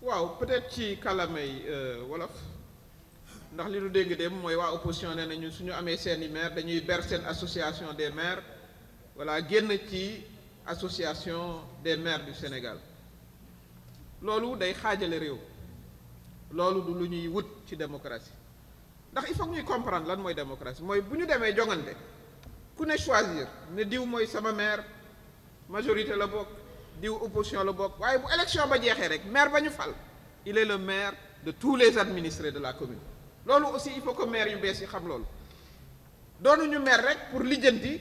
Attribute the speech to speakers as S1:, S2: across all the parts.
S1: waaw peut-être ci kàllaamay wolof ndax li nu dégg dem mooy waa opposition nee nañu suñu amee seeni maire dañuy ber seen association des maires voilà génn ci association des maires du Sénégal loolu day xaajale réew loolu du lu ñuy wut ci démocratie ndax il faut que ñuy comprendre lan mooy démocratie mooy bu ñu demee jongante ku ne choisir ne diw mooy sama maire majorité la bokk diw opposition la bokk waaye bu élection ba jeexee rek maire ba ñu fal il est le maire de tous les administrés de la commune loolu aussi il faut que maire yu bees yi xam loolu doonuñu maire rek pour lijjanti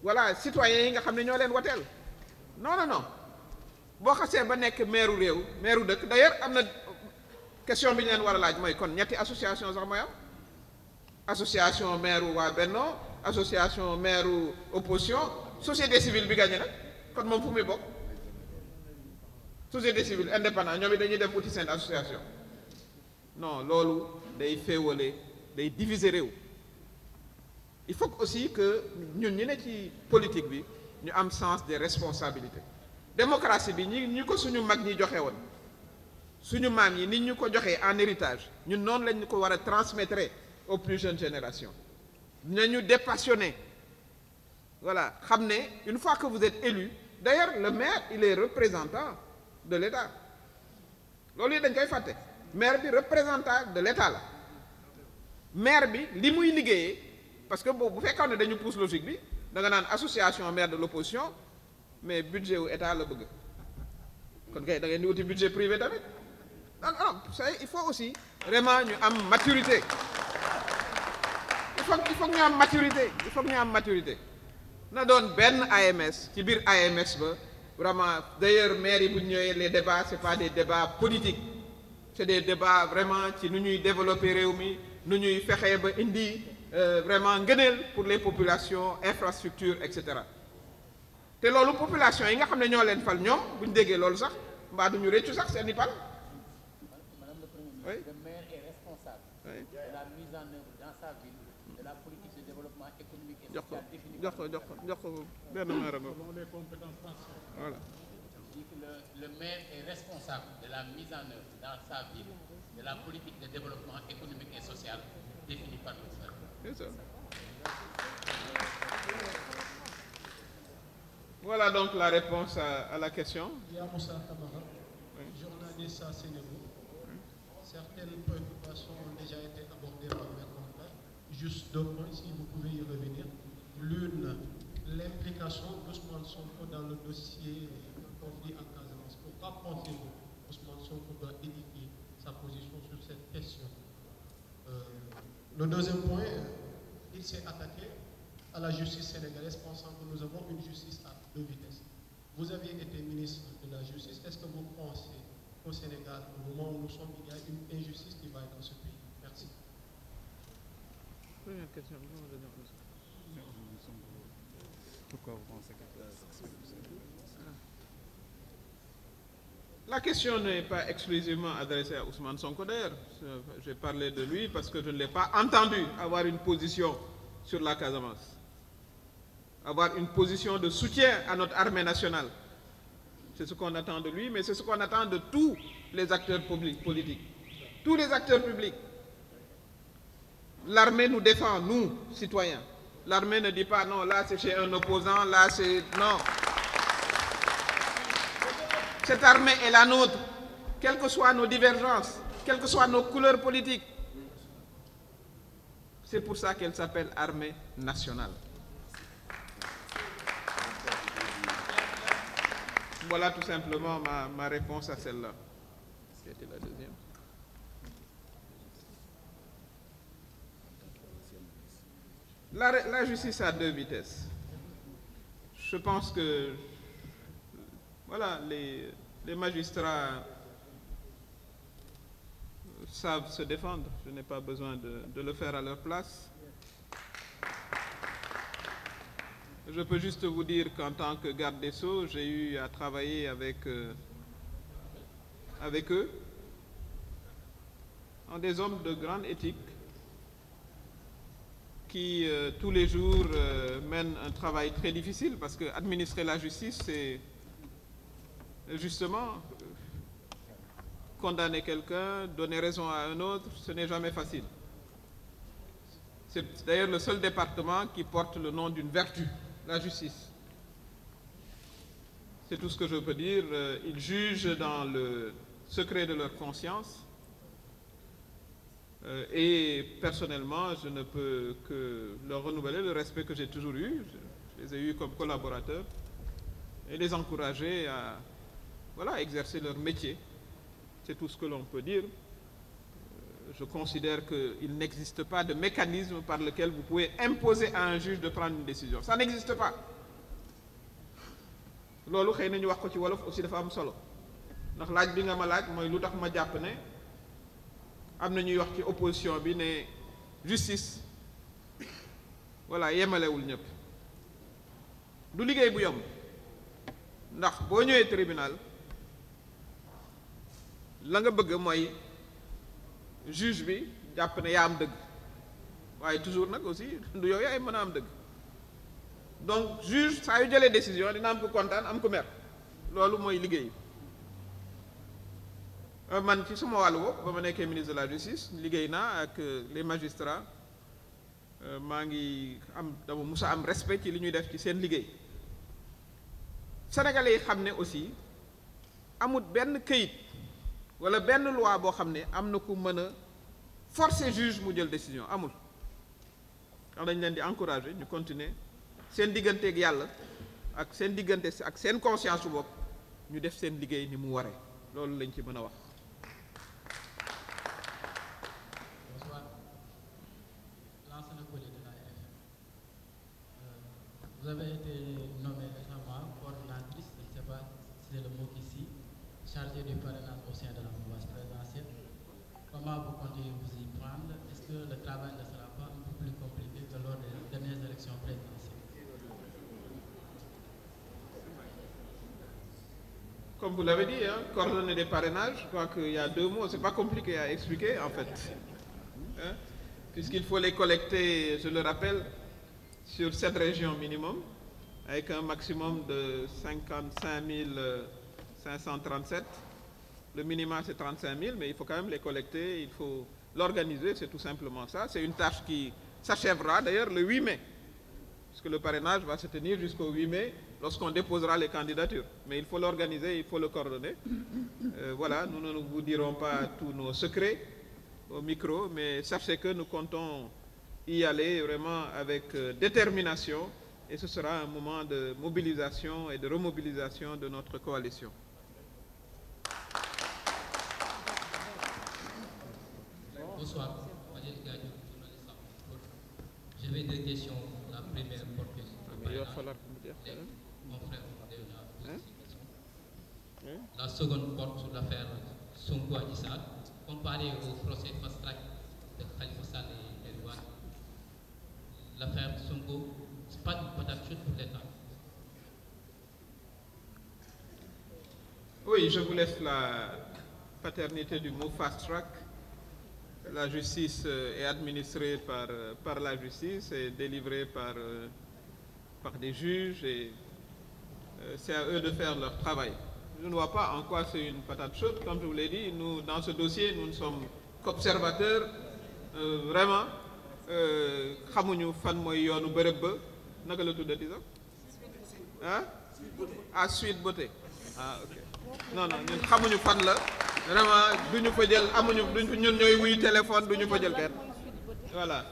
S1: voilà citoyens yi nga xam ne ñoo leen wateel non non non boo xasee ba nekk maireu réew maireu dëkk d'ailleurs am na question bi ñu leen war a laaj mooy kon ñetti association sax mooy am association maireu waa Benno association maireu opposition société civile bi gagné nag kon moom fu muy bokk société civile indépendant ñoom it dañuy dem uti seen association non loolu day féewale day diviser réew il faut aussi que ñun ñi ne ci politique bi ñu am sens des responsabilités démocratie bi ñi ko suñu mag ñi joxe woon suñu maam yi nit ñu ko joxee en héritage ñun noonu lañ ko war a transmettre aux plus jeunes générations nañu dépassionné voilà xam ne une fois que vous êtes élu d'ailleurs le maire il est représentant de l'État loolu yi dañ koy fàtte maire bi représentant de l'État la maire bi li muy liggéeyee parce que boobu bu fekkoon ne dañu pousse logique bi da nga naan association maire de l'opposition mais budget wu état la bëgg kon kay da ngeen di wuti budget privé tamit non non ça il faut aussi vraiment ñu am maturité il faut que ñu am maturité il faut que ñu am maturité na doon benn AMS ci biir AMS ba vraiment d'ailleurs maire yi bu ñu ñëwee les débats c'est pas des débats politiques c'est des débats vraiment ci nu ñuy développer réew mi nu ñuy fexee ba indi vraiment ngëneel pour les populations infrastructures et cetera te loolu population yi nga xam ne ñoo leen fal ñoom bu ñu déggee loolu sax mbaa du ñu réccu sax seen i pal.
S2: Madame le Premier ministre,
S1: oui.
S2: le maire est responsable de la mise en œuvre dans sa ville de la politique de développement économique et social définie par
S1: jox ko benn maire nga voilà.
S2: Je dis que le maire est responsable de la mise en œuvre dans sa ville de la politique de développement économique et social définie par le gouvernement.
S1: C'est ça. Voilà donc la réponse à la question.
S3: Moussa Kamara, journaliste à Sénégal. Certaines préoccupations ont déjà été abordées par mes confrères. Juste deux points, si vous pouvez y revenir. L'une, l'implication d'Ousmane Sonko dans le dossier conflit en Casamance. Pourquoi pensez-vous qu'Ousmane Sonko doit édifier sa position sur cette question? Le deuxième point, il s'est attaqué à la justice sénégalaise, pensant que nous avons une justice à deux vitesses. Vous aviez été ministre de la Justice. Est-ce que vous pensez qu'au Sénégal, au moment où nous sommes, il y a une injustice qui va dans ce pays? Merci.
S1: Première question.
S4: Pourquoi vous pensez que
S1: La question n'est pas exclusivement adressée à Ousmane Sonko d'ailleurs. J'ai parlé de lui parce que je ne l'ai pas entendu avoir une position sur la Casamance. Avoir une position de soutien à notre armée nationale. C'est ce qu'on attend de lui, mais c'est ce qu'on attend de tous les acteurs politiques. Tous les acteurs publics. L'armée nous défend, nous, citoyens. L'armée ne dit pas non, là c'est chez un opposant, là c'est... Non. Cette armée est la nôtre, quelles que soient nos divergences, quelles que soient nos couleurs politiques. C'est pour ça qu'elle s'appelle armée nationale. Voilà tout simplement ma réponse à celle-là. C'était la deuxième. La justice à deux vitesses. Je pense que voilà, les magistrats savent se défendre. Je n'ai pas besoin de le faire à leur place. Je peux juste vous dire qu'en tant que garde des Sceaux, j'ai eu à travailler avec eux, en des hommes de grande éthique qui, tous les jours, mènent un travail très difficile parce que administrer la justice, c'est justement condamner quelqu'un, donner raison à un autre, ce n'est jamais facile. C'est d'ailleurs le seul département qui porte le nom d'une vertu, la justice. C'est tout ce que je peux dire. Ils jugent dans le secret de leur conscience. Et personnellement, je ne peux que leur renouveler le respect que j'ai toujours eu. Je les ai eus comme collaborateurs et les encourager à exercer leur métier. C'est tout ce que l'on peut dire. Je considère qu'il n'existe pas de mécanisme par lequel vous pouvez imposer à un juge de prendre une décision. Ça n'existe pas. loolu xëy na ñu wax ko ci wolof aussi dafa am solo ndax laaj bi nga ma laaj mooy lu tax ma jàpp ne am na ñuy wax ci opposition bi ne justice yemalewul ñëpp du liggéey bu yomb ndax boo ñëwee tribunal la nga bëgg mooy juge bi jàpp ne yaa am dëgg waaye toujours nag aussi du yow yaay mën a am dëgg donc juge saa yu jëlee décision dina am ko kontaan am ko mer loolu mooy liggéey man ci suma wàllu bopp ba ma nekkee ministre de la justice liggéey naa ak les magistrats maa ngi dama musa am respect ci li ñuy def ci seen liggéey sénégalais yi xam ne aussi amut benn këyit wala benn loi boo xam ne am na ku mën a forcer juge mu jël décision amul ndax dañ leen di encourager ñu continuer seen digganteeg yàlla ak seen diggante ak seen conscience su bopp ñu def seen liggéey ni mu waree loolu lañ ci mën a wax.
S5: Bonsoir. Lansana Collé de la RFM. Vous avez été nommée récemment coordinatrice, je ne sais pas si c'est le mot ici, chargée du parrainage au sein de la mouvance présidentielle. Comment vous comptez vous y prendre? Est-ce que le travail ne sera pas un peu plus compliqué que lors des dernières élections présidentielles?
S1: Comme vous l'avez dit, coordonner des parrainages, je crois qu'il y a 2 mots, c'est pas compliqué à expliquer en fait. Puisqu'il faut les collecter, je le rappelle, sur 7 régions minimum, avec un maximum de 55 537. Le minimum c'est 35 000, mais il faut quand même les collecter, il faut l'organiser, c'est tout simplement ça. C'est une tâche qui s'achèvera d'ailleurs le 8 mai. Parce que le parrainage va se tenir jusqu'au 8 mai lorsqu'on déposera les candidatures. Mais il faut l'organiser, il faut le coordonner. Nous ne vous dirons pas tous nos secrets au micro, mais sachez que nous comptons y aller vraiment avec détermination et ce sera un moment de mobilisation et de remobilisation de notre coalition.
S6: Bonsoir, j'avais 2 questions. La première portée sur le parrainage. Mon frère déjà posé cette question. La seconde porte sur l'affaire Sonko Adji Sarr. Comparé au procès fast-track de Khalifa Sall et Karim Wade, l'affaire Sonko, ce n'est pas une patate chaude pour l'État.
S1: Oui, je vous laisse la paternité du mot fast-track. La justice est administrée par la justice et délivrée par des juges et c'est à eux de faire leur travail. Je ne vois pas en quoi c'est une patate chaude. Comme je vous l'ai dit, nous, dans ce dossier, nous ne sommes qu'observateurs. Vraiment, xamuñu fan mooy yoonu bërëb ba naka la tuddati sax à Sweet Beauté ok non ñun xamuñu fan la vraiment duñu fa jël ñun ñooy wuy téléphone duñu fa jël kenn voilà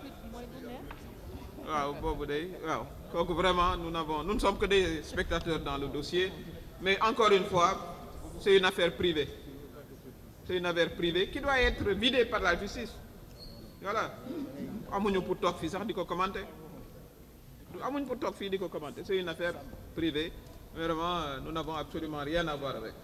S1: waaw boobu day waaw kooku vraiment nous ne sommes que des spectateurs dans le dossier mais encore une fois c'est une affaire privée qui doit être vidée par la justice voilà amuñu pour toog fii sax di ko commenter c'est une affaire privée vraiment nous n'avons absolument rien à voir avec